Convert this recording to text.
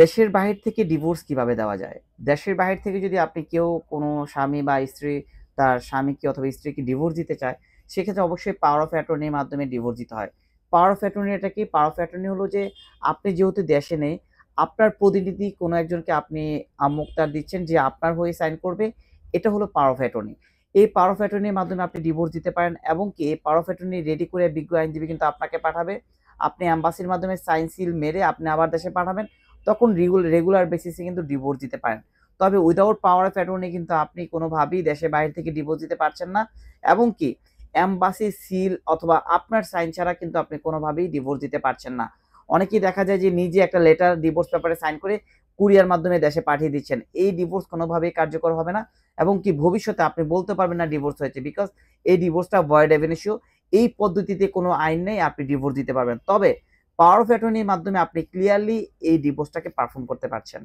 দেশের বাহির থেকে ডিভোর্স কিভাবে দেওয়া যায়? দেশের বাহির থেকে যদি আপনি কেউ কোনো স্বামী বা স্ত্রী তার স্বামীকে অথবা স্ত্রীকে ডিভোর্স দিতে চায়, সেক্ষেত্রে অবশ্যই পাওয়ার অফ অ্যাটর্নির মাধ্যমে ডিভোর্স দিতে হয়। পাওয়ার অফ অ্যাটর্নি এটা কি? পাওয়ার অফ অ্যাটর্নি হলো যে আপনি যেহেতু দেশে নেই, আপনার প্রতিনিধি কোনো একজনকে আপনি আমোক্তার দিচ্ছেন যে আপনার হয়ে সাইন করবে। এটা হলো পাওয়ার অফ অ্যাটর্নি। এই পাওয়ার অফ অ্যাটর্নির মাধ্যমে আপনি ডিভোর্স দিতে পারেন এবং কি এই পাওয়ার অফ অ্যাটর্নি রেডি করে বিজ্ঞ আইনজীবী কিন্তু আপনাকে পাঠাবে। আপনি এম্বাসির মাধ্যমে সাইন সিল মেরে আপনি আবার দেশে পাঠাবেন। তখন রেগুলার বেসিসে কিন্তু ডিভোর্স দিতে পারেন। তবে উইথআউট পাওয়ার অফ অ্যাটর্নি কিন্তু আপনি কোনোভাবেই দেশের বাইরে থেকে ডিভোর্স দিতে পারছেন না এবং কি এম্বাসি সিল অথবা আপনার সাইন ছাড়া কিন্তু আপনি কোনোভাবেই ডিভোর্স দিতে পারছেন না। অনেকেই দেখা যায় যে নিজে একটা লেটার ডিভোর্স পেপারে সাইন করে কুরিয়ার মাধ্যমে দেশে পাঠিয়ে দিচ্ছেন। এই ডিভোর্স কোনোভাবেই কার্যকর হবে না এবং কি ভবিষ্যতে আপনি বলতে পারবেন না ডিভোর্স হয়েছে বিকজ এই ডিভোর্সটা ভয়েড এব ইনিশিও। এই পদ্ধতিতে কোনো আইন নেই আপনি ডিভোর্স দিতে পারবেন। তবে পাওয়ার অফ অ্যাটর্নির মাধ্যমে আপনি ক্লিয়ারলি এই ডিভোর্সটাকে পারফর্ম করতে পারছেন।